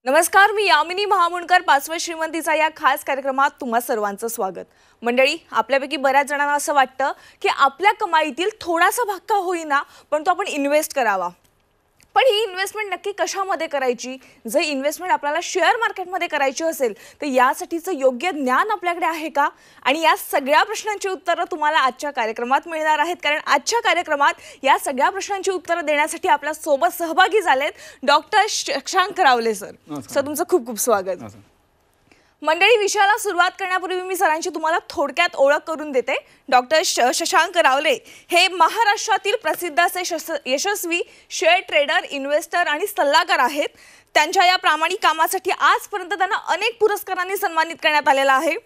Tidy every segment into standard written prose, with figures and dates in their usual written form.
नमस्कार, मी यामिनी महामुंडकर. 5व्या श्रीमंतीचा या खास कार्यक्रमात तुम्हा सर्वांचं स्वागत. मंडळी, आपल्यापैकी बऱ्याच जणांना असं वाटतं की आपल्या कमाईतील थोडासा भाग का होईना पण तो आपण इन्व्हेस्ट करावा. पण ही इन्व्हेस्टमेंट नक्की कशामध्ये करायची? जर इन्व्हेस्टमेंट आपल्याला शेअर मार्केटमध्ये करायची असेल तर यासाठीचं योग्य ज्ञान आपल्याकडे आहे का? आणि या सगळ्या प्रश्नांची उत्तरं तुम्हाला आजच्या कार्यक्रमात मिळणार आहेत. कारण आजच्या कार्यक्रमात या सगळ्या प्रश्नांची उत्तरं देण्यासाठी आपल्या सोबत सहभागी झालेत डॉक्टर शशांक रावले सर. सर, तुमचं खूप खूप स्वागत. मंडळी, विषयाला सुरुवात करण्यापूर्वी मी सरांची तुम्हाला थोडक्यात ओळख करून देते. डॉक्टर शशांक रावले हे महाराष्ट्रातील प्रसिद्ध असे यशस्वी शेअर ट्रेडर, इन्व्हेस्टर आणि सल्लागार आहेत. त्यांच्या या प्रामाणिक कामासाठी आजपर्यंत त्यांना अनेक पुरस्कारांनी सन्मानित करण्यात आलेलं आहे.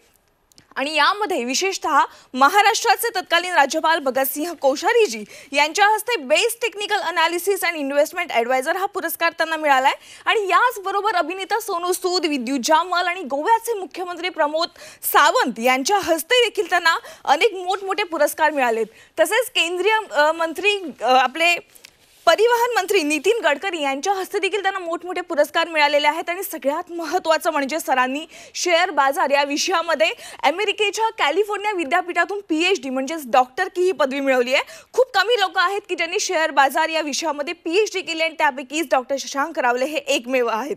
आणि यामध्ये विशेषतः महाराष्ट्राचे तत्कालीन राज्यपाल भगतसिंह कोश्यारीजी यांच्या हस्ते best technical analysis and investment advisor हा पुरस्कार त्यांना मिळाला आहे. आणि याचबरोबर अभिनेता सोनू सूद, विद्युत जामल आणि गोव्याचे मुख्यमंत्री प्रमोद सावंत यांच्या हस्ते देखील त्यांना अनेक मोठमोठे पुरस्कार मिळालेत. तसेच केंद्रीय मंत्री आपले परिवहन मंत्री नितीन गडकरी यांच्या हस्ते देखील त्यांना मोठमोठे पुरस्कार मिळालेले आहेत. आणि सगळ्यात महत्त्वाचं म्हणजे सरांनी शेअर बाजार या विषयामध्ये अमेरिकेच्या कॅलिफोर्निया विद्यापीठातून PhD म्हणजेच डॉक्टर की ही पदवी मिळवली आहे. खूप कमी लोक आहेत की ज्यांनी शेअर बाजार या विषयामध्ये PhD केली आणि त्यापैकीच डॉक्टर शशांक रावले हे एकमेव आहेत.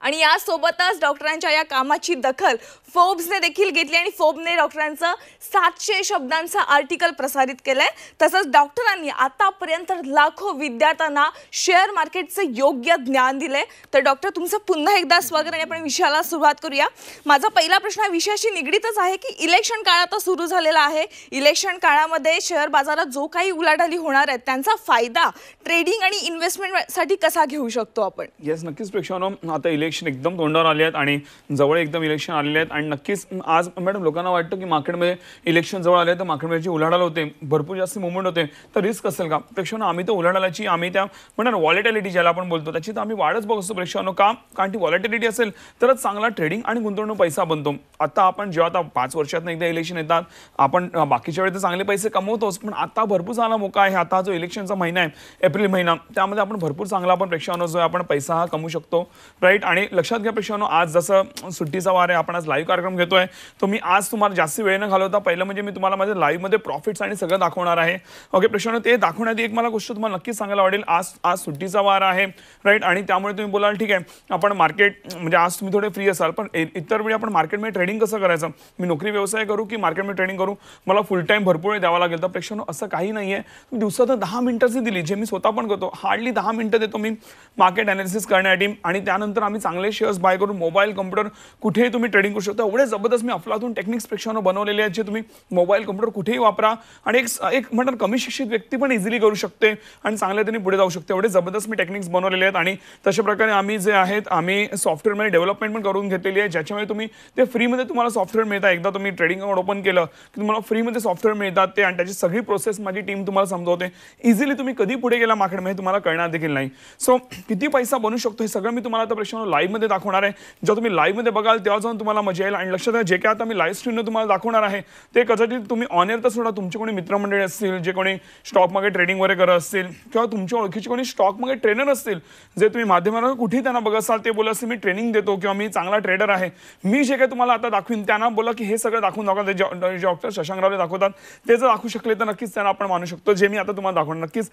आणि यासोबतच डॉक्टरांच्या या कामाची दखल फोर्ब्सने देखील घेतली आणि फोर्ब्सने डॉक्टरांचं 700 शब्दांचं आर्टिकल प्रसारित केलंय. तसंच डॉक्टरांनी आतापर्यंत लाखो विद्यार्थ्यांना शेअर मार्केटचे योग्य ज्ञान दिले. तर डॉक्टर, तुमचं पुन्हा एकदा स्वागत आणि आपण विषयाला सुरुवात करूया. माझा पहिला प्रश्न विषयाशी निगडीतच आहे की इलेक्शन काळ आता सुरू झालेला आहे. इलेक्शन काळामध्ये शेअर बाजारात जो काही उलाढाली होणार आहेत त्यांचा फायदा ट्रेडिंग आणि इन्व्हेस्टमेंटसाठी कसा घेऊ शकतो आपण? येस, नक्कीच प्रेक्षकांनो, आता इलेक्शन एकदम तोंडावर आले आहेत आणि जवळ एकदम इलेक्शन आलेले आहेत. आणि नक्कीच आज मॅडम लोकांना वाटतं की मार्केटमध्ये इलेक्शन जवळ आले तर मार्केटमध्ये उलाढाल होते, भरपूर जास्त मुवमेंट होते, तर रिस्क असेल का? प्रेक्षकांनो, आम्ही तर उलाढालाची, आम्ही त्या म्हणणार व्हॉलेटिलिटी ज्याला आपण बोलतो त्याची तर आम्ही वाढच बघतो प्रेक्षकांनो. कारण ती व्हॉलेटिलिटी असेल तरच चांगला ट्रेडिंग आणि गुंतवणूक पैसा बनतो. आता आपण जेव्हा आता 5 वर्षातून एकदा इलेक्शन येतात, आपण बाकीच्या वेळी तर चांगले पैसे कमवतोच, पण आता भरपूर चांगला मोका आहे. आता जो इलेक्शनचा महिना आहे, एप्रिल महिना, त्यामध्ये आपण भरपूर चांगला आपण प्रेक्षकांनो जो आपण पैसा हा कमवू शकतो, राईट. आणि लक्षात घ्या प्रेक्षकांनो, आज जसं सुट्टीचा वार आहे, आपण आज लाईव्ह कार्यक्रम घेतोय, तर मी आज तुम्हाला जास्त वेळ न घालवता पहिलं म्हणजे मी तुम्हाला माझ्या लाईव्हमध्ये प्रॉफिट्स आणि सगळं दाखवणार आहे. ओके प्रेक्षकांनो, ते दाखवण्यात एक मला गोष्ट तुम्हाला नक्कीच सांगायला आवडेल. आज सुट्टीचा वार आहे, राईट. आणि त्यामुळे तुम्ही बोलाल ठीक आहे आपण मार्केट म्हणजे आज तुम्ही थोडे फ्री असाल, पण इतर वेळी आपण मार्केटमध्ये ट्रेडिंग कसं करायचं? मी नोकरी व्यवसाय करू की मार्केटमध्ये ट्रेडिंग करू? मला फुल टाईम भरपूर वेळ द्यावा लागेल. तर प्रेक्षकांनो, असं काही नाही आहे. दिवसात 10 मिनिटाची दिली, जे मी स्वतः पण करतो, हार्डली 10 मिनिटं देतो मी मार्केट ॲनालिसिस करण्यासाठी. आणि त्यानंतर आम्ही चांगले शेअर्स बाय करून मोबाईल, कम्प्युटर कुठेही तुम्ही ट्रेडिंग करू शकता. एवढे जबरदस्त मी अफलातून टेक्निक्स प्रेक्षकांनो बनवलेले आहेत, जे तुम्ही मोबाईल, कम्प्युटर कुठेही वापरा आणि एक म्हणतात कमी शिक्षित व्यक्ती पण इझिली करू शकते आणि चांगल्या त्यांनी पुढे जाऊ शकते. एवढे जबरदस्त मी टेक्निक्स बनवलेले आहेत. आणि तशा प्रकारे आम्ही जे आहेत आम्ही सॉफ्टवेअरमध्ये डेव्हलपमेंट पण करून घेतलेली आहे, ज्याच्यामुळे तुम्ही ते फ्रीमध्ये तुम्हाला सॉफ्टवेअर मिळतात. एकदा तुम्ही ट्रेडिंग अकाउंट ओपन केलं की तुम्हाला फ्रीमध्ये सॉफ्टवेअर मिळतात ते, आणि त्याची सगळी प्रोसेस माझी टीम तुम्हाला समजवते. इझिली तुम्ही कधी पुढे गेला मार्केटमध्ये तुम्हाला कळणार देखील नाही. सो किती पैसा बनू शकतो हे सगळं मी तुम्हाला आता प्रेक्षकांनो लाईव्हमध्ये दाखवणार आहे. जेव्हा तुम्ही लाईव्हमध्ये बघाल तेव्हा जाऊन तुम्हाला मजा येईल. आणि लक्षात घ्या, जे काय आता मी लाईव्ह स्ट्रीमने तुम्हाला दाखवणार आहे ते कदाचित तुम्ही ऑन एअर तर सोडा, तुमचे कोणी मित्रमंडळी असतील, जे कोणी स्टॉक मार्केट ट्रेडिंग वगैरे करत असतील, किंवा तुमच्या ओळखीचे कोणी स्टॉक मार्केट ट्रेनर असतील, जे तुम्ही माध्यमांवर कुठेही त्यांना बघत असाल, ते बोला असतील मी ट्रेनिंग देतो किंवा मी चांगला ट्रेडर आहे, मी जे काही तुम्हाला आता दाखवीन त्यांना बोला की हे सगळं दाखवून दाखवा. डॉक्टर शशांक रावले दाखवतात ते जर दाखवू शकले तर नक्कीच त्यांना आपण मानू शकतो. जे मी आता तुम्हाला दाखवणार नक्कीच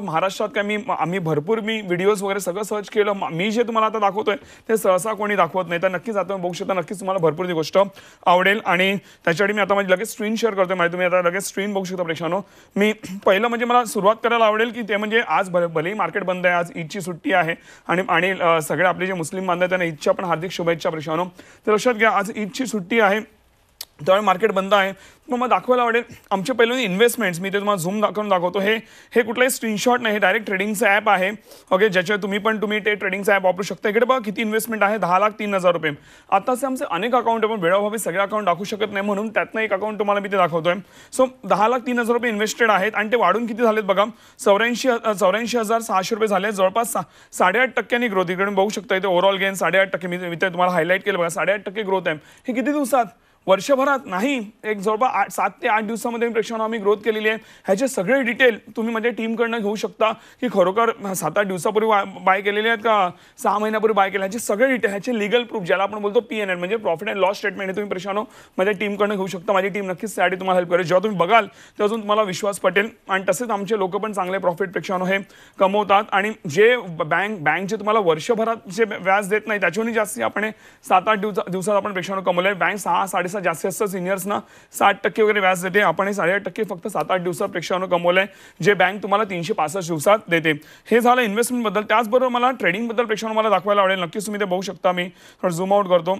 महाराष्ट्रात काय आम्ही भरपूर व्हिडिओज वगैरे सगळं सर्च केलं. मी जे तुम्हाला आता दाखवतोय ते सहसा कोणी दाखवत नाही. तर नक्कीच आता बघू शकता, नक्कीच तुम्हाला भरपूर ती गोष्ट आवडेल. आणि त्याच्यासाठी मी आता माझी लगेच स्क्रीन शेअर करतोय. म्हणजे तुम्ही आता लगेच स्क्रीन बघू शकता प्रेक्षकांनो. मी पहिलं म्हणजे मला सुरुवात करायला आवडेल की ते म्हणजे आज भलेही मार्केट बंद आहे, आज ईदची सुट्टी आहे आणि सगळे आपले जे मुस्लिम बांधव आहेत त्यांना ईदच्या पण हार्दिक शुभेच्छा प्रेक्षकांनो. तर लक्षात घ्या, आज ईदची सुट्टी आहे त्यामुळे मार्केट बंद आहे. मग मला दाखवायला आवडेल आमचे पहिल्यांदा इन्व्हेस्टमेंट्स. मी ते तुम्हाला झूम करून दाखवतो. हे कुठलाही स्क्रीनशॉट नाही, हे डायरेक्ट ट्रेडिंगचं ॲप आहे. ओके, ज्याच्यावर तुम्ही ते ट्रेडिंगचं ॲप वापरू शकता. इकडे बघा किती इन्व्हेस्टमेंट आहे, 10,03,000 रुपये. आताचे आमचे अनेक अकाउंट आहे, पण वेळोभावी सगळे अकाउंट दाखवू शकत नाही, म्हणून त्यातनं एक अकाउंट तुम्हाला मी ते दाखवतोय. सो 10,03,000 रुपये इन्व्हेस्टेड आहेत आणि ते वाढून किती झालेत बघा, 84,600 रुपये झाले. जवळपास 8.5% ग्रोथ. इकडे बघू शकता, इथे ओव्हरऑल गेन 8.5%. मी तुम्हाला हायलाईट केलं बघा, 8.5% ग्रोथ आहे. हे किती दिवसात? वर्षभरात नाही, एक जवळपास 7 ते 8 दिवसामध्ये प्रेक्षकांनो आम्ही ग्रोथ केलेली आहे. ह्याचे सगळे डिटेल तुम्ही माझ्या टीमकडनं घेऊ शकता की खरोखर 7-8 दिवसापूर्वी बाय केलेले आहेत का 6 महिन्यापूर्वी बाय केले, ह्याचे सगळे डिटेल, ह्याचे लिगल प्रूफ ज्याला आपण बोलतो PNL म्हणजे प्रॉफिट अँड लॉस स्टेटमेंट, हे तुम्ही प्रेक्षकांनो माझ्या टीमकडनं घेऊ शकता. माझी टीम नक्कीच त्यासाठी तुम्हाला हेल्प करेल. जेव्हा तुम्ही बघाल तेव्हा अजून तुम्हाला विश्वास पटेल. आणि तसेच आमचे लोक पण चांगले प्रॉफिट प्रेक्षकांनो हे कमवतात. आणि जे बँक जे तुम्हाला वर्षभरात जे व्याज देत नाही त्याच्याहून जास्ती आपण 7-8 दिवसात आपण प्रेक्षकांनो कमवले. बँक 6-6.5 जास्तीत जास्त सिनियर्सना 60% वगैरे व्याज देते, आपण 8.5% फक्त 7-8 दिवसात प्रेक्षकांनो कमवलंय, जे बँक तुम्हाला 365 दिवसात देते. हे झालं इन्व्हेस्टमेंट बद्दल. त्याचबरोबर मला ट्रेडिंग बद्दल प्रेक्षकांनो मला दाखवायला आवडेल. नक्कीच तुम्ही ते बघू शकता. मी थोडं झूम आउट करतो.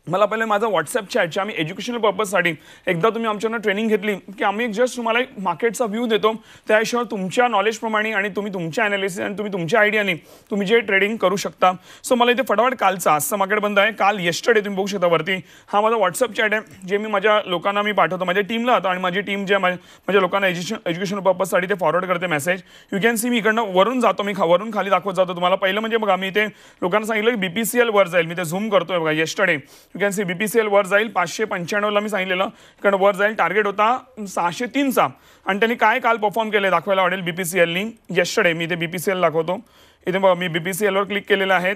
मला पहिले माझा व्हॉट्सअप चॅट आम्ही एज्युकेशनल पर्पजसाठी एकदा तुम्ही आमच्याकडून ट्रेनिंग घेतली की आम्ही एक जस्ट तुम्हाला एक मार्केटचा व्ह्यू देतो, त्या हिशोबाने तुमच्या नॉलेजप्रमाणे आणि तुम्ही तुमच्या ॲनालिसिस आणि तुम्ही तुमच्या आयडियाने तुम्ही जे ट्रेडिंग करू शकता. सो मला इथे फटाफट कालचा आजचा मार्केट बंद आहे, काल येस्टरडे तुम्ही बघू शकता वरती. हा माझा व्हॉट्सअप चॅट आहे जे मी माझ्या लोकांना मी पाठवतो, माझ्या टीमला होतं आणि माझी टीम जे माझ्या लोकांना एज्युकेशन पर्पजसाठी ते फॉरवर्ड करते मेसेज. यू कॅन सी मी इकडनं वरून जातो, मी वरून खाली दाखवत जातो तुम्हाला. पहिलं म्हणजे बघा मी इथे लोकांना सांगितलं की BPCL वर जाईल, मी ते झूम करतोय बघा. Yesterday you can C BPCL वर जाईल 595ला मी सांगितलेलं, इकडे वर जाईल. टार्गेट होता 603चा आणि त्यांनी काय काल परफॉर्म केले दाखवायला आवडेल BPCLनी. येस्टरडे मी ते BPCL दाखवतो. इथे बघा मी BPCL वर क्लिक केलेलं आहे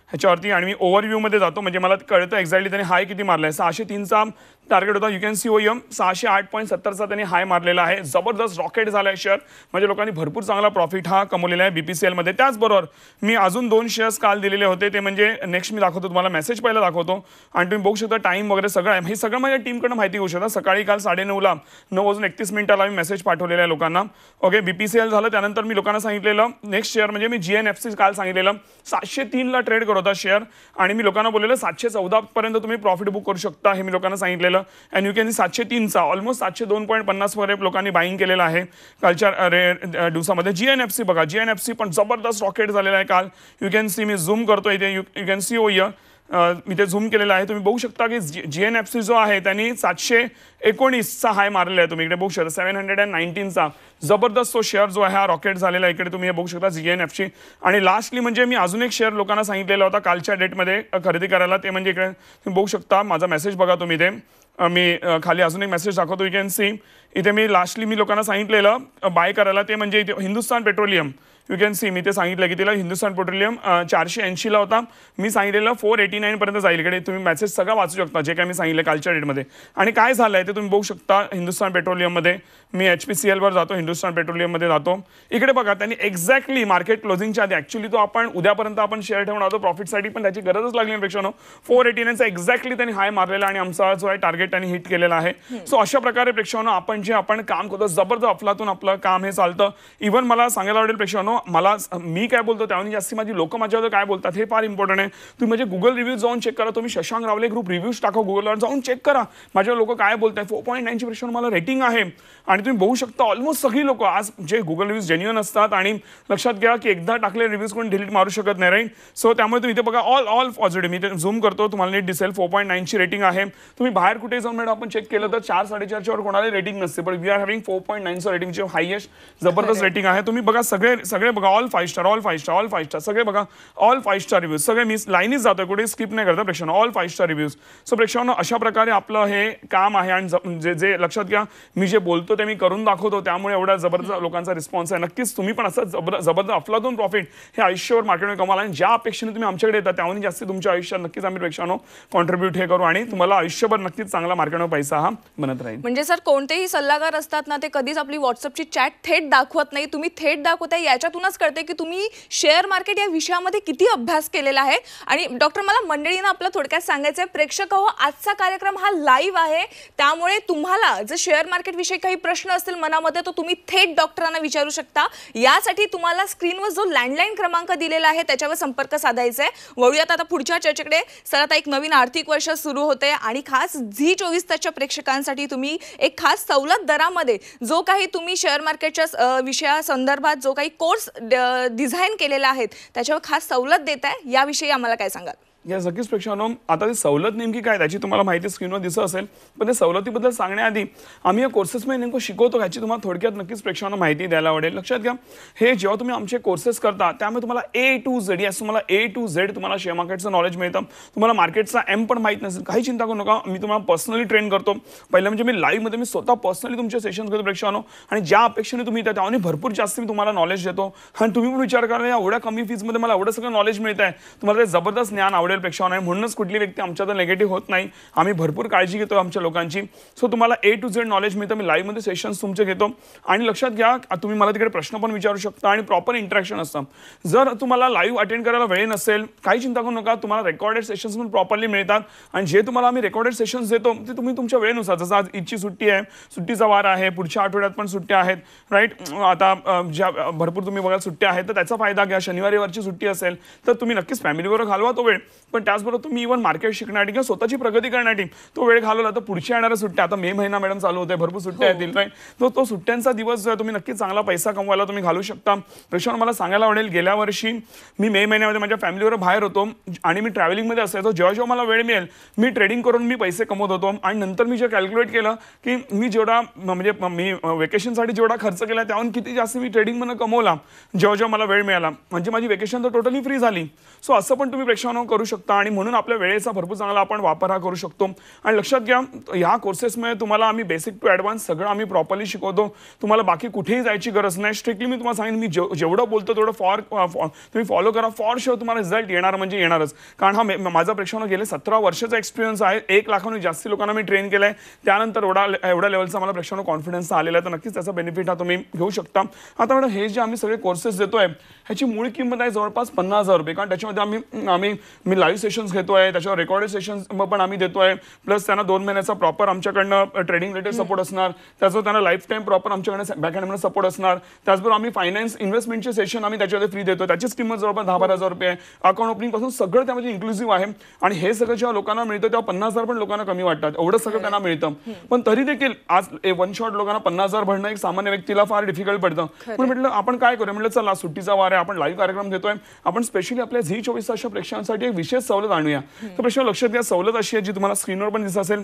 ह्याच्यावरती आणि मी ओव्हरव्ह्यूमध्ये जातो म्हणजे मला कळतं एक्झॅक्टली त्यांनी हाय किती मारला आहे. 603चा टार्गेट होता. यू कॅन सी OEM 608.70चा त्यांनी हाय मारलेला आहे. जबरदस्त रॉकेट झाला आहे शेअर, म्हणजे लोकांनी भरपूर चांगला प्रॉफिट हा कमवलेला आहे BPCLमध्ये. त्याचबरोबर मी अजून 2 शेअर्स काल दिलेले होते, ते म्हणजे नेक्स्ट मी दाखवतो तुम्हाला, मेसेज पहिला दाखवतो आणि तुम्ही बघू शकता टाईम वगैरे सगळं आहे. हे सगळं माझ्या टीमकडनं माहिती घेऊ शकता. सकाळी काल 9:30ला 9:31 मी मेसेज पाठवलेला आहे लोकांना. ओके, BPCL झालं. त्यानंतर मी लोकांना सांगितलेलं नेक्स्ट शेअर म्हणजे मी GNFC काल सांगितलेलं 703ला ट्रेड करत होता शेअर आणि मी लोकांना बोललेलं 714 पर्यंत तुम्ही प्रॉफिट बुक करू शकता, हे मी लोकांना सांगितलेलं. अँड यू कॅन 703चा ऑलमोस्ट 702.50 वगैरे लोकांनी बाईंग केलेलं आहे कालच्या दिवसामध्ये. GNFC बघा, GNFC पण जबरदस्त रॉकेट झालेला आहे काल. You can see me zoom करतो इथे, यू कॅन सी OEM मी ते झूम केलेलं आहे. तुम्ही बघू शकता की GNFC जो आहे त्यांनी 719चा हाय मारलेला आहे. तुम्ही इकडे बघू शकता 719चा जबरदस्त तो शेअर जो आहे हा रॉकेट झालेला आहे. इकडे तुम्ही हे बघू शकता GNFC. आणि लास्टली म्हणजे मी अजून एक शेअर लोकांना सांगितलेला होता कालच्या डेटमध्ये खरेदी करायला, ते म्हणजे इकडे तुम्ही बघू शकता. माझा मेसेज बघा तुम्ही इथे, मी खाली अजून एक मेसेज दाखवतो. यू कॅन सी इथे मी लास्टली मी लोकांना सांगितलेलं बाय करायला, ते म्हणजे इथे Hindustan Petroleum. You can see me ते सांगितलं की तिला हिंदुस्थान पेट्रोलियम 480ला होता, मी सांगितलेलं 489 पर्यंत जाईल. इकडे तुम्ही मेसेज सगळं वाचू शकता जे काय मी सांगितलं कालच्या डेटमध्ये. आणि काय झालं आहे ते तुम्ही बघू शकता. हिंदुस्थान पेट्रोलियममध्ये मी HPCL वर जातो, हिंदुस्थान पेट्रोलियममध्ये जातो. इकडे बघा त्यांनी एक्झॅक्टली मार्केट क्लोजिंगच्या आधी, ॲक्च्युली तो आपण उद्यापर्यंत आपण शेअर ठेवणार होतो प्रॉफिटसाठी, पण त्याची गरजच लागली नाही पेक्षा 489चा एक्झॅक्टली त्यांनी हाय मारलेला आणि आमचा जो आहे टार्गेट त्यांनी हिट केलेला आहे. सो अशा प्रकारे प्रेक्षकांनो आपण जे आपण काम करतो जबरदस्त अफलातून आपलं काम हे चालतं. इव्हन मला सांगायला आवडेल प्रेक्षकांनो, मला मी काय बोलतो त्याहून जास्ती माझी लोक माझ्यावर काय बोलतात हे फार इम्पॉर्टंट आहे. तुम्ही म्हणजे गुगल रिव्ह्यूज जाऊन चेक करा. तुम्ही शशांक रावले ग्रुप रिव्ह्यूज टाका, गुगलवर जाऊन चेक करा माझ्या लोक काय बोलतात. 4.9ची प्रेक्षकांनो मला रेटिंग आहे आणि तुम्ही बघू शकता ऑलमोस्ट सगळी लोक आज जे गुगल रिव्ह्यूज जेन्युअन असतात आणि लक्षात घ्या की एकदा टाकले रिव्ह्यूज कोण डिलीट मारू शकत नाही, राईट. सो त्यामुळे तुम्ही इथे बघा ऑल पॉझिटिव्ह. मी झूम करतो तुम्हाला नीट दिसेल. 4.9ची रेटिंग आहे. तुम्ही बाहेर कुठे जाऊन मॅडम आपण चेक केलं तर 4-4.5च्या वर कोणाला रेटिंग नसते, पण वी आर हॅव्हिंग 4.9चं रेटिंगचे हायेस्ट जबरदस्त रेटिंग आहे. तुम्ही बघा सगळे बघा ऑल 5 स्टार सगळे बघा ऑल 5 स्टार रिव्ह्यूज सगळे मी लाईनीच जातोय, कुठे स्किप नाही करता प्रेक्षकांनो, ऑल 5 स्टार रिव्ह्यूज. सो प्रेक्षकांनो अशा प्रकारे आपलं हे काम आहे आणि जे लक्षात घ्या मी जे बोलतो ते मी करून दाखवतो, त्यामुळे एवढा जबरदस्त लोकांचा रिस्पॉन्स आहे. नक्कीच तुम्ही पण असं जबरदस्त अफलातून प्रॉफिट हे आयुष्यावर मार्केटमध्ये कमाल आणि ज्या अपेक्षेने तुम्ही आमच्याकडे येतात त्याहून जास्त तुमच्या आयुष्यात नक्कीच आम्ही प्रेक्षकांनो कॉन्ट्रीब्यूट हे करू आणि तुम्हाला आयुष्यभर नक्कीच चांगला मार्केटमध्ये पैसा हा बनत राहील. म्हणजे सर कोणतेही सल्लागार असतात ना, ते कधीच आपली व्हॉट्सअपची चॅट थेट दाखवत नाही. तुम्ही थेट दाखवताय याच्यातूनच कळते की तुम्ही शेअर मार्केट या विषयामध्ये किती अभ्यास केलेला आहे. आणि डॉक्टर मला मंडळींना आपलं थोडक्यात सांगायचं आहे, प्रेक्षक हो आजचा कार्यक्रम हा लाईव्ह आहे, त्यामुळे तुम्हाला जर शेअर मार्केट विषयी काही प्रश्न असतील मनामध्ये तर तुम्ही थेट डॉक्टरांना विचारू शकता. यासाठी तुम्हाला स्क्रीनवर जो लँडलाईन क्रमांक दिलेला आहे त्याच्यावर संपर्क साधायचा आहे. वळूयात आता पुढच्या चर्चेकडे. सर आता एक नवीन आर्थिक वर्ष सुरू होते आणि खास झी24 तासच्या प्रेक्षकांसाठी तुम्ही एक खास सवलत दरामध्ये जो काही तुम्ही शेअर मार्केटच्या विषयासंदर्भात जो काही कोर्स डिझाईन केलेला आहे त्याच्यावर खास सवलत देत आहे, याविषयी आम्हाला काय सांगाल? या नक्कीच प्रेक्षकांनो, आता ती सवलत नेमकी काय त्याची तुम्हाला माहिती स्क्रीनवर दिसत असेल, पण ते सवलतीबद्दल सांगण्याआधी आम्ही या कोर्सेसमध्ये नेमकं शिकवतो याची तुम्हाला थोडक्यात नक्कीच प्रेक्षकांना माहिती द्यायला आवडेल. लक्षात घ्या, हे जेव्हा तुम्ही आमचे कोर्सेस करता त्यामुळे तुम्हाला A to Z तुम्हाला A to Z तुम्हाला शेअर मार्केटचं नॉलेज मिळतं. तुम्हाला मार्केटचा M पण माहीत नसेल, काही चिंता करू नका. मी तुम्हाला पर्सनली ट्रेन करतो. पहिलं म्हणजे मी लाईव्हमध्ये मी स्वतः पर्सनली तुमचे सेशन्स घेतो प्रेक्षकांनो, आणि ज्या अपेक्षेने तुम्ही येता त्याने भरपूर जास्त मी तुम्हाला नॉलेज देतो. आणि तुम्ही पण विचार करा, एवढ्या कमी फीजमध्ये मला एवढं सगळं नॉलेज मिळत आहे, तुम्हाला ते जबरदस्त ज्ञान आवडेल प्रेक्षकांनो. आणि म्हणूनच कुठली व्यक्ती आमच्यात निगेटिव्ह होत नाही. आम्ही भरपूर काळजी घेतो आमच्या लोकांची. सो तुम्हाला A to Z नॉलेज मिळतं. मी लाईव्हमध्ये सेशन्स तुमचे घेतो. आणि लक्षात घ्या, तुम्ही मला तिकडे प्रश्न पण विचारू शकता आणि प्रॉपर इंटरॅक्शन असतं. जर तुम्हाला लाईव्ह अटेंड करायला वेळ नसेल, काही चिंता करू नका. तुम्हाला रेकॉर्डेड सेशन्स पण प्रॉपरली मिळतात. आणि जे तुम्हाला आम्ही रेकॉर्डेड सेशन्स देतो ते तुम्ही तुमच्या वेळेनुसार, जसं आज ईदची सुट्टी आहे, सुट्टीचा वार आहे, पुढच्या आठवड्यात पण सुट्ट्या आहेत, राईट. आता ज्या भरपूर तुम्ही बघा सुट्ट्या आहेत, तर त्याचा फायदा घ्या. शनिवारीवरची सुट्टी असेल तर तुम्ही नक्कीच फॅमिलीबरोबर घालवा तो वेळ. पण त्याचबरोबर तुम्ही इव्हन मार्केट शिकण्यासाठी किंवा स्वतःची प्रगती करण्यासाठी तो वेळ घालवला तर पुढच्या येणाऱ्या सुट्ट्या, आता मे महिना मॅडम चालू होते, भरपूर सुट्ट्या येतील, राईट. तो सुट्ट्यांचा दिवस जो आहे तुम्ही नक्कीच चांगला पैसा कमवायला तुम्ही घालू शकता. प्रेक्षकांनो, मला सांगायला आवडेल, गेल्या वर्षी मी मे महिन्यामध्ये माझ्या फॅमिलीवर बाहेर होतो आणि मी ट्रॅव्हलिंगमध्ये असायचो. जेव्हा जेव्हा मला वेळ मिळेल मी ट्रेडिंग करून मी पैसे कमवत होतो. आणि नंतर मी जे कॅल्क्युलेट केलं की मी जेवढा म्हणजे मी वेकेशनसाठी जेवढा खर्च केला त्याहून किती जास्त मी ट्रेडिंगमधून कमवला जेव्हा जेव्हा मला वेळ मिळाला. म्हणजे माझी वेकेशन तर टोटली फ्री झाली. सो असं पण तुम्ही प्रेक्षकांनो करू शकता. आणि म्हणून आपल्या वेळेचा भरपूर चांगला आपण वापर हा करू शकतो. आणि लक्षात घ्या, ह्या कोर्सेसमध्ये तुम्हाला आम्ही बेसिक टू ॲडव्हान्स सगळं आम्ही प्रॉपरली शिकवतो. तुम्हाला बाकी कुठेही जायची गरज नाही. स्ट्रिक्टली मी तुम्हाला सांगेन, मी जेवढं बोलतो तेवढं तुम्ही फॉलो करा. फॉर शुअर तुम्हाला रिझल्ट येणार म्हणजे येणारच. कारण हा माझा प्रेक्षकांनो गेले 17 वर्षाचा एक्सपिरियन्स आहे. 1 लाखाहून जास्त लोकांना मी ट्रेन केलंय. त्यानंतर एवढ्या लेवलचा मला प्रेक्षकांनो कॉन्फिडन्स आलेला आहे. तर नक्कीच त्याचा बेनिफिट हा तुम्ही घेऊ शकता. आता मॅडम, हे जे आम्ही सगळे कोर्सेस देतोय ह्याची मूळ किंमत आहे जवळपास 50,000 रुपये. कारण त्याच्यामध्ये मी लाईव्ह सेशन्स घेतोय, त्याच्यावर रेकॉर्डेड सेशन्स पण आम्ही देतोय. प्लस त्यांना 2 महिन्याचा प्रॉपर आमच्याकडनं ट्रेडिंग रिलेटेड सपोर्ट असणार. त्याचं त्यांना लाईफ टाईम प्रॉपर आमच्याकडनं बॅकहँडमध्ये सपोर्ट असणार. त्याचबरोबर आम्ही फायनान्स इन्व्हेस्टमेंटचे सेशन आम्ही त्याच्यामध्ये फ्री देतो. त्याचीच किंमत जवळपास 10-12,000 रुपये आहे. अकाउंट ओपनिंग पासून सगळं त्यामध्ये इन्क्लुसिव्ह आहे. आणि हे सगळं जेव्हा लोकांना मिळतं तेव्हा 50,000 पण लोकांना कमी वाटतात. एवढं सगळं त्यांना मिळतं. पण तरी देखील आज वन शॉट लोकांना 50,000 भरणं एक सामान्य व्यक्तीला फार डिफिकल्ट पडतं. पण म्हटलं आपण काय करूया, म्हटलं चला सुट्टीचा वार आहे, आपण लाईव्ह कार्यक्रम घेतोय, आपण स्पेशली आपल्या झी 24 तास प्रेक्षकांसाठी एक विशेष सवलत आणूया. तर प्रश्न लक्षात घ्या, सवलत अशी आहे जी तुम्हाला स्क्रीनवर पण दिसत असेल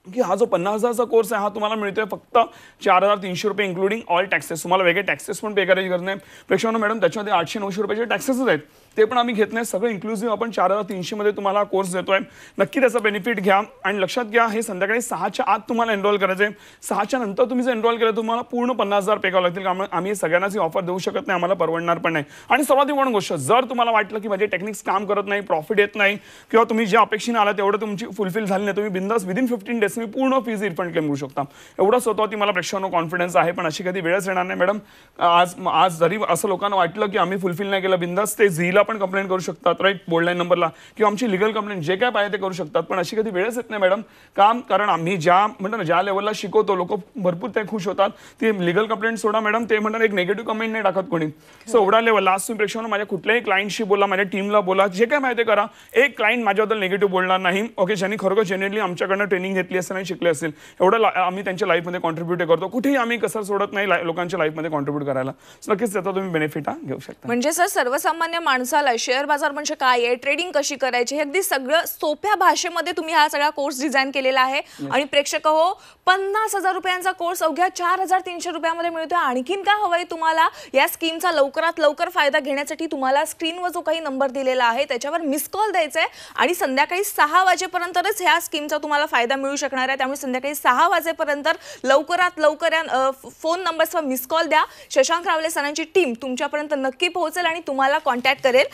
की हा जो 50,000चा कोर्स आहे हा तुम्हाला मिळतोय फक्त 4,300 रुपये इन्क्लुडिंग ऑल टॅक्सेस. तुम्हाला वेगळे टॅक्सेस पण पे करायची गरज नाही. प्रेक्षकांनो, मॅडम त्याच्यामध्ये 800-900 रुपयाचे टॅक्सेसच आहेत, ते पण आम्ही घेत नाही. सगळं इन्क्लुसिव्ह आपण 4,300 मध्ये तुम्हाला कोर्स देतोय. नक्की त्याचा बेनिफिट घ्या. आणि लक्षात घ्या, हे संध्याकाळी 6च्या आत तुम्हाला एनरोल करायचे. 6च्या नंतर तुम्ही जर एनरोल केलं तुम्हाला पूर्ण 50,000 पे करावं लागतील. कारण आम्ही सगळ्यांनाच ऑफर देऊ शकत नाही, आम्हाला परवडणार पण नाही. आणि सर्वात इम्पॉर्टंट गोष्ट, जर तुम्हाला वाटलं की माझे टेक्निक्स काम करत नाही, प्रॉफिट येत नाही, किंवा तुम्ही ज्या अपेक्षेने आला तेवढं तुमची फुलफिल झाली नाही, तुम्ही बिंदास विदिन 15 डेज तुम्ही पूर्ण फीज रिफंड क्लेम करू शकता. एवढं स्वतःवरती मला प्रेक्षकांनो कॉन्फिडन्स आहे. पण अशी कधी वेळच येणार नाही मॅडम. आज जरी असं लोकांना वाटलं की आम्ही फुलफिल नाही केलं, बिंदास ते झीला पण कंप्लेंट करू शकतात, राईट, बोल्डलाईन नंबरला, किंवा आमची लिगल कंप्लेंट जे काय पाहिजे ते करू शकतात. पण अशी कधी वेळच येत नाही मॅडम. कारण आम्ही ज्या लेवलला शिकवतो लोक भरपूर ते खुश होतात. ते लिगल कंप्लेंट सोडा मॅडम, ते म्हणतात एक नेगेटिव्ह कमेंट नाही टाकत कोणी. सो एवढा लेवल आज तुम्ही प्रेक्षकांनो माझ्या कुठल्याही क्लायंटशी बोला, माझ्या टीमला बोला, जे काय माहिती करा, एक क्लायंट माझ्याबद्दल नेगेटिव्ह बोलणार नाही. ओके, ज्यांनी खरोखर जेन्युइनली आमच्याकडनं ट्रेनिंग घेतली असेल आणि शिकले असेल, एवढं आम्ही त्यांच्या लाईफमध्ये कॉन्ट्रीब्यूट करतो. कुठेही आम्ही कसर सोडत नाही लोकांच्या लाईफमध्ये कॉन्ट्रीब्यूट करायला. नक्कीच त्याचा तुम्ही बेनिफिट घेऊ शकता. म्हणजे सर, सर्वसामान्य माणसाला शेअर बाजार म्हणजे काय आहे, ट्रेडिंग कशी करायची, हे अगदी सगळं सोप्या भाषेमध्ये तुम्ही हा सगळा कोर्स डिझाईन केलेला आहे. आणि प्रेक्षक हो, 50,000 रुपयांचा कोर्स अवघ्या 4,300 रुपयामध्ये मिळतोय. आणखीन काय हवंय तुम्हाला या स्कीमचा लवकरात लवकर फायदा घेण्यासाठी? तुम्हाला स्क्रीनवर जो काही नंबर दिलेला आहे त्याच्यावर मिस कॉल द्यायचा आहे. आणि संध्याकाळी 6 वाजेपर्यंतच ह्या स्कीमचा तुम्हाला फायदा मिळू शकणार आहे. त्यामुळे संध्याकाळी 6 वाजेपर्यंत लवकरात लवकर या फोन नंबर्सवर मिस कॉल द्या. शशांक रावले सरांची टीम तुमच्यापर्यंत नक्की पोहोचेल आणि तुम्हाला कॉन्टॅक्ट करेल.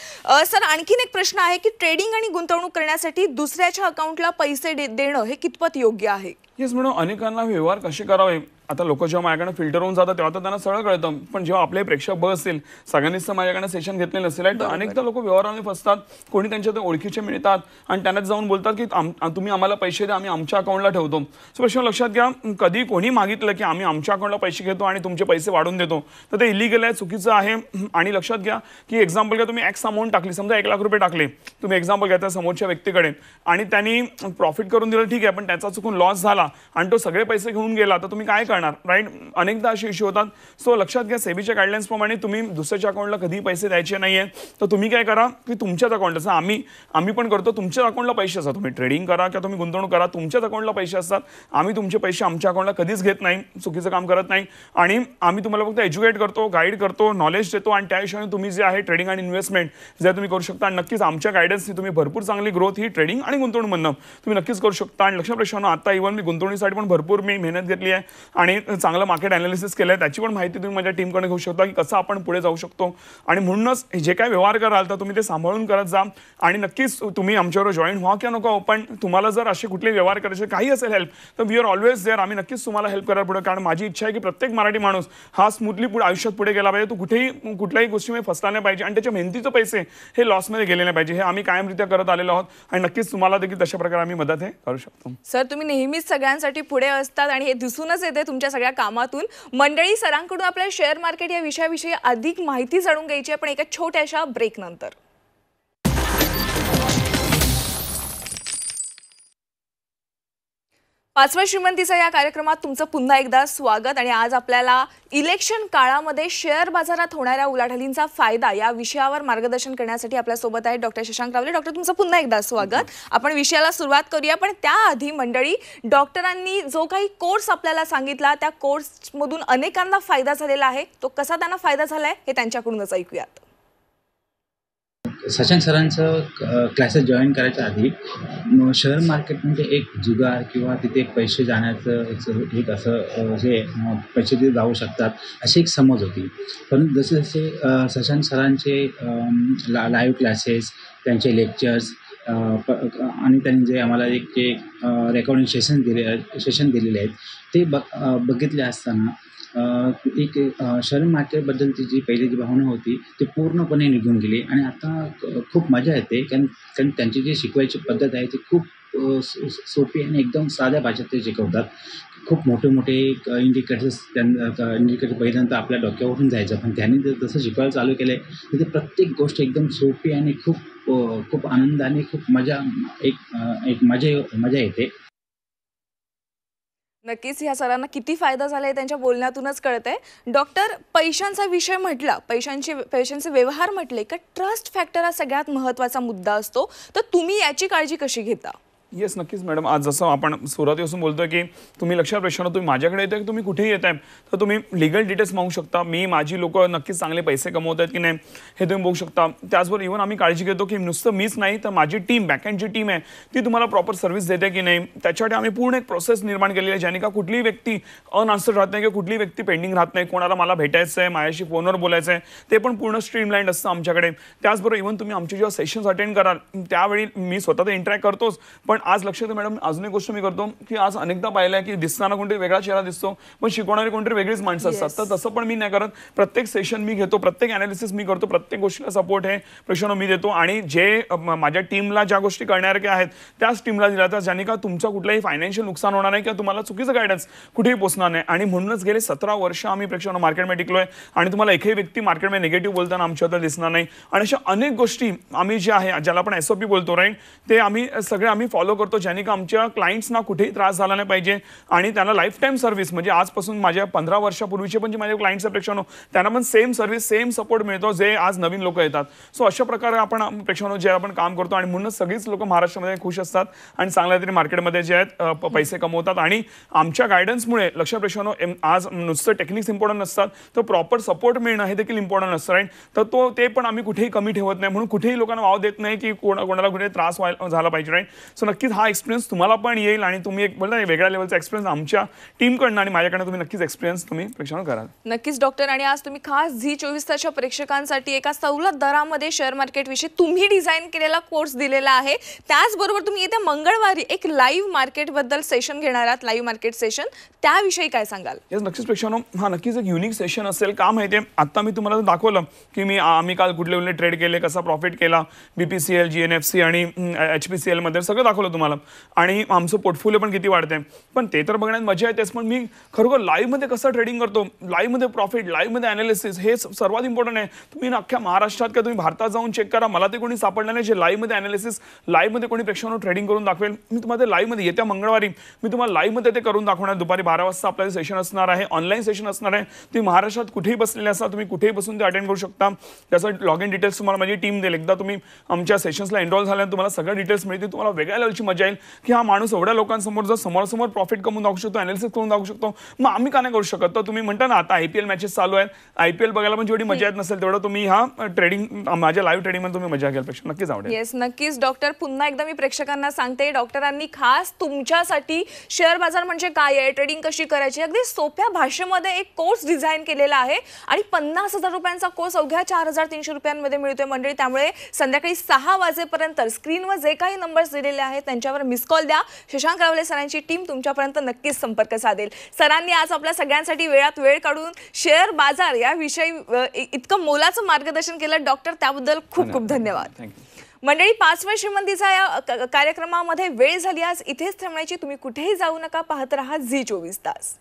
सर, आणखीन एक प्रश्न आहे की ट्रेडिंग आणि गुंतवणूक करण्यासाठी दुसऱ्याच्या अकाउंटला पैसे देणं हे कितपत योग्य आहे? येस मॅडम, अनेकांना व्यवहार कसे करावे आता लोक जेव्हा माझ्याकडे फिल्टर होऊन जातात तेव्हा तर त्यांना सरळ कळतं. पण जेव्हा आपले प्रेक्षक बसतील, सगळ्यांनीच माझ्याकडे सेशन घेतलेलं नसेल, तर अनेकदा लोक व्यवहाराने फसतात. कोणी त्यांच्या ओळखीचे मिळतात आणि त्यांनाच जाऊन बोलतात की तुम्ही आम्हाला पैसे द्या, आम्ही आमच्या अकाउंटला ठेवतो. सो प्रश्न लक्षात घ्या, कधी कोणी मागितलं की आम्ही आमच्या अकाउंटला पैसे घेतो आणि तुमचे पैसे वाढून देतो तर ते इलिगल आहे, चुकीचं आहे. आणि लक्षात घ्या की एक्झाम्पल घ्या, तुम्ही एक्स अमाऊंट टाकली, समजा 1 लाख रुपये टाकले, तुम्ही एक्झाम्पल घ्या समोरच्या व्यक्तीकडे आणि त्यांनी प्रॉफिट करून दिलं, ठीक आहे, पण त्याचा चुकून लॉस झाला आणि तो सगळे पैसे घेऊन गेला तर तुम्ही काय करणार, राईट? अनेकदा असे इश्यू होतात. सो लक्षात घ्या, सेबीच्या गाईडलाईन्स प्रमाणे तुम्ही दुसऱ्याच्या अकाउंटला कधी पैसे द्यायचे नाहीये. तर तुम्ही काय करा की तुमच्याच अकाउंट, जसं आम्ही पण करतो, तुमच्याच अकाउंटला पैसे असतात. तुम्ही ट्रेडिंग करा किंवा तुम्ही गुंतवणूक करा, तुमच्याच अकाउंटला पैसे असतात. आम्ही तुमचे पैसे आमच्या अकाउंटला कधीच घेत नाही, चुकीचं काम करत नाही. आणि आम्ही तुम्हाला फक्त एज्युकेट करतो, गाईड करतो, नॉलेज देतो आणि त्या हिशोबाने तुम्ही जे आहे ट्रेडिंग आणि इन्व्हेस्टमेंट जे तुम्ही करू शकता. आणि नक्कीच आमच्या गायडन्सनी तुम्ही भरपूर चांगली ग्रोथ ही ट्रेडिंग आणि गुंतवणूकमधनं तुम्ही नक्कीच करू शकता. आणि लक्ष प्रश्न, आता इव्हन मी गुंतवणुकीसाठी पण भरपूर मेहनत घेतली आहे आणि चांगलं मार्केट अनालिसिस केलं आहे. त्याची पण माहिती तुम्ही माझ्या टीमकडे घेऊ शकता की कसं आपण पुढे जाऊ शकतो. आणि म्हणूनच जे काय व्यवहार कराल तर तुम्ही ते सांभाळून करत जा. आणि नक्कीच तुम्ही आमच्यावर जॉईन व्हा किंवा नको, पण तुम्हाला जर असे कुठले व्यवहार करायचे काही असेल हेल्प, तर वी आर ऑलवेज देअर. आम्ही नक्कीच तुम्हाला हेल्प करायला पुढे, कारण माझी इच्छा आहे की प्रत्येक मराठी माणूस हा स्मूथली आयुष्यात पुढे गेला पाहिजे. तो कुठेही कुठल्याही गोष्टीमध्ये फसला नाही पाहिजे आणि त्याच्या मेहनतीचे पैसे हे लॉसमध्ये गेले नाही पाहिजे. हे आम्ही कायमरित्या करत आलेलो आहोत आणि नक्कीच तुम्हाला देखील तशा प्रकारे आम्ही मदत हे करू शकतो. सर, तुम्ही नेहमीच सगळ्यांसाठी पुढे असतात आणि हे दिसूनच येते तुमच्या सगळ्या कामातून. मंडळी, सरांकडून आपल्याला शेअर मार्केट या विषयाविषयी अधिक माहिती जाणून घ्यायची आहे, पण एका छोट्याशा ब्रेक नंतर. पाचव्या श्रीमंतीचा या कार्यक्रमात तुमचं पुन्हा एकदा स्वागत. आणि आज आपल्याला इलेक्शन काळामध्ये शेअर बाजारात होणाऱ्या उलाढालींचा फायदा या विषयावर मार्गदर्शन करण्यासाठी आपल्यासोबत आहे डॉक्टर शशांक रावले. डॉक्टर, तुमचं पुन्हा एकदा स्वागत. आपण विषयाला सुरुवात करूया, पण त्याआधी मंडळी, डॉक्टरांनी जो काही कोर्स आपल्याला सांगितला त्या कोर्समधून अनेकांना फायदा झालेला आहे. तो कसा त्यांना फायदा झालाय हे त्यांच्याकडूनच ऐकूयात. शशांक सरांचं क्लासेस जॉईन करायच्या आधी शेअर मार्केट म्हणजे एक जुगार किंवा तिथे पैसे जाण्याचं एक असं जे पैसे तिथे जाऊ शकतात अशी एक समज होती. पण जसे जसे शशांक सरांचे लाईव्ह क्लासेस, त्यांचे लेक्चर्स आणि त्यांनी जे आम्हाला एक जे रेकॉर्डिंग सेशन दिलेले आहेत ते बघितले असताना एक शेअर मार्केटबद्दलची जी पहिली जी भावना होती ती पूर्णपणे निघून गेली. आणि आता खूप मजा येते, कारण त्यांची जी शिकवायची पद्धत आहे ती खूप सोपी आणि एकदम साध्या भाषेत ते शिकवतात. खूप मोठे मोठे इंडिकेटर्स पहिल्यांदा आपल्या डोक्यावरून जायचं, पण त्यांनी जर तसं शिकवायला चालू केलं आहे तर ते प्रत्येक गोष्ट एकदम सोपी आणि खूप आनंदाने खूप मजा येते. नक्कीच ह्या सरांना किती फायदा झाला आहे त्यांच्या बोलण्यातूनच कळतंय. डॉक्टर, पैशांचा विषय म्हटला, पैशांचे व्यवहार म्हटले का ट्रस्ट फॅक्टर हा सगळ्यात महत्त्वाचा मुद्दा असतो. तर तुम्ही याची काळजी कशी घेता? येस, नक्कीच मॅडम. आज जसं आपण सुरुवातीपासून बोलतोय की तुम्ही लक्षात प्रश्न, तुम्ही माझ्याकडे येताय की तुम्ही कुठेही येत आहे तर तुम्ही लिगल डिटेल्स मागू शकता. माझी लोक नक्कीच चांगले पैसे कमवत आहेत की नाही हे तुम्ही बघू शकता. त्याचबरोबर इव्हन आम्ही काळजी घेतो की नुसतं मीच नाही तर माझी टीम, बॅकएंड जी टीम आहे ती तुम्हाला प्रॉपर सर्व्हिस देते की नाही. त्याच्यासाठी आम्ही पूर्ण एक प्रोसेस निर्माण केलेली आहे, ज्याने का कुठलीही व्यक्ती अनआन्सर्ड राहत नाही किंवा कुठलीही व्यक्ती पेंडिंग राहत नाही. कोणाला मला भेटायचं आहे, माझ्याशी फोनवर बोलायचं आहे, ते पण पूर्ण स्ट्रीमलाईन्ड असतं आमच्याकडे. त्याचबरोबर इव्हन तुम्ही आमचे जेव्हा सेशन्स अटेंड कराल त्यावेळी मी स्वतः तर इंटरॅक्ट करतोच, पण आज लक्षात मॅडम अजून एक गोष्ट मी करतो की आज अनेकदा पाहिलं आहे की दिसताना कोणतरी वेगळा चेहरा दिसतो पण शिकवणारी कोणतरी वेगळीच माणसं असतात. तर तसं पण मी नाही करत. प्रत्येक सेशन मी घेतो, प्रत्येक अनालिसिस मी करतो, प्रत्येक गोष्टीला सपोर्ट हे प्रश्न मी देतो. आणि जे माझ्या टीमला ज्या गोष्टी करणाऱ्या आहेत त्याच टीमला दिल्या जातात, ज्याने का तुमचं कुठलंही फायनान्शियल नुकसान होणार नाही किंवा तुम्हाला चुकीचं गायडन्स कुठेही पोहोचणार नाही. आणि म्हणूनच गेले 17 वर्ष आम्ही प्रेक्षकांना मार्केटमध्ये टिकलोय आणि तुम्हाला एकही व्यक्ती मार्केटमध्ये निगेटिव्ह बोलताना आमच्याबद्दल दिसणार नाही. आणि अशा अनेक गोष्टी आम्ही जे आहे, ज्याला आपण SOP बोलतो, राईट, ते आम्ही फॉलो करतो, ज्याने का आमच्या क्लायंट्सना कुठेही त्रास झाला नाही पाहिजे आणि त्यांना लाईफ टाईम सर्व्हिस, म्हणजे आजपासून माझ्या 15 वर्षापूर्वीचे पण जे माझे क्लायंट्स प्रेक्षकांनो त्यांना पण सेम सर्व्हिस, सेम सपोर्ट मिळतो जे आज नवीन लोक येतात. सो अशा प्रकारे आपण प्रेक्षकांनो जे आपण काम करतो आणि म्हणूनच सगळीच लोक महाराष्ट्रामध्ये खुश असतात आणि चांगल्या तरी मार्केटमध्ये जे आहेत पैसे कमवतात. आणि आमच्या गायडन्समुळे लक्ष प्रेक्षकांनो आज नुसतं टेक्निक्स इम्पॉर्टंट नसतात तर प्रॉपर सपोर्ट मिळणं हे देखील इम्पॉर्टंट असतं, राईट. तर ते पण आम्ही कुठेही कमी ठेवत नाही, म्हणून कुठेही लोकांना वाव देत नाही की कोणाला कुठे त्रास झाला पाहिजे, राईट. सो नक्कीच हा एक्सपिरियन्स तुम्हाला पण येईल आणि तुम्ही एक बोलता वेगळ्या लेवलचा एक्सपिरियन्स आमच्या टीमकडनं आणि माझ्याकडनं तुम्ही नक्कीच एक्सपिरियन्स तुम्ही प्रेक्षकांना कराल. नक्कीच डॉक्टर. आणि आज तुम्ही खास झी24 तासच्या प्रेक्षकांसाठी एका सवलत दरामध्ये शेअर मार्केट विषयी तुम्ही डिझाईन केलेला कोर्स दिलेला आहे. त्याचबरोबर तुम्ही येत्या मंगळवारी एक लाईव्ह मार्केट बद्दल सेशन घेणार आहात, लाईव्ह मार्केट सेशन, त्याविषयी काय सांगाल? येस, नक्कीच प्रेक्षकांनो, हा नक्कीच एक युनिक सेशन असेल. का माहिती आहे, आता मी तुम्हाला दाखवलं की आम्ही काल कुठले कुठले ट्रेड केले, कसा प्रॉफिट केला, BPCL, GNFC आणि HPCL मध्ये सगळं दाखवलं तुम्हाला आणि आमचं पोर्टफोलिओ पण किती वाढतंय. पण ते तर बघण्यात मजा येतेच, पण मी खरोखर लाईव्हमध्ये कसं ट्रेडिंग करतो, लाईव्हमध्ये प्रॉफिट, लाईव्हमध्ये अनालिसिस, हे सर्वात इम्पॉर्टंट आहे. तुम्ही अख्ख्या महाराष्ट्रात किंवा तुम्ही भारतात जाऊन चेक करा, मला ते कोणी सापडलं नाही जे लाईव्हमध्ये अनालिसिस, लाईव्हमध्ये कोणी प्रेक्षकांवर ट्रेडिंग करून दाखवेल. मी तुम्हाला लाईव्हमध्ये येत्या मंगळवारी मी तुम्हाला लाईव्हमध्ये ते करून दाखवणार. दुपारी 12 वाजता आपल्याला सेशन असणार आहे, ऑनलाईन सेशन असणार आहे. तुम्ही महाराष्ट्रात कुठेही बसलेले असा, तुम्ही कुठेही बसून ते अटेंड करू शकता. त्याचं लॉग इन डिटेल्स तुम्हाला माझी टीम देईल. एकदा तुम्ही आमच्या सेशन्सला एनरोल झाल्यानंतर तुम्हाला सगळ्या डिटेल्स मिळतील. तुम्हाला वेगळ्या लेवलची मजा येईल की हा माणूस एवढ्या लोकांसमोर जर समोरासमोर प्रॉफिट कमवून दाखवू शकतो, अनालिसिस करून दाखवू शकतो, मग आम्ही का नाही करू शकत. तर तुम्ही म्हणता ना आता IPL मॅचेस चालू आहेत, IPL बघायला पण जेवढी मजा येत नसेल तेवढं तुम्ही हा ट्रेडिंग माझ्या लाईव्ह ट्रेडिंगमध्ये तुम्ही मजा घ्यायपेक्षा नक्कीच आवडेल. येस, नक्कीच डॉक्टर. पुन्हा एकदा मी प्रेक्षकांना सांगते, डॉक्टरांनी खास तुमच्यासाठी शेअर बाजार म्हणजे काय आहे, ट्रेडिंग कशी करायची, अगदी सोप्या भाषेमध्ये एक कोर्स डिझाईन केलेला आहे आणि 50,000 रुपयांचा कोर्स अवघ्या 4,300 रुपयांमध्ये मिळतोय मंडळी. त्यामुळे संध्याकाळी 6 वाजेपर्यंत स्क्रीनवर जे काही नंबर्स दिलेले आहेत त्यांच्यावर मिस कॉल द्या. शशांक रावले सरांची टीम तुमच्यापर्यंत नक्कीच संपर्क साधेल. सरांनी आज आपल्या सगळ्यांसाठी वेळात वेळ काढून शेअर बाजार याविषयी इतकं मोलाचं मार्गदर्शन केलं डॉक्टर, त्याबद्दल खूप खूप धन्यवाद. मंडळी, 5व्या श्रीमंतीचा या कार्यक्रमामध्ये वेळ झाली आज इथेच थांबण्याची. तुम्ही कुठेही जाऊ नका, पाहत रहा झी 24 तास.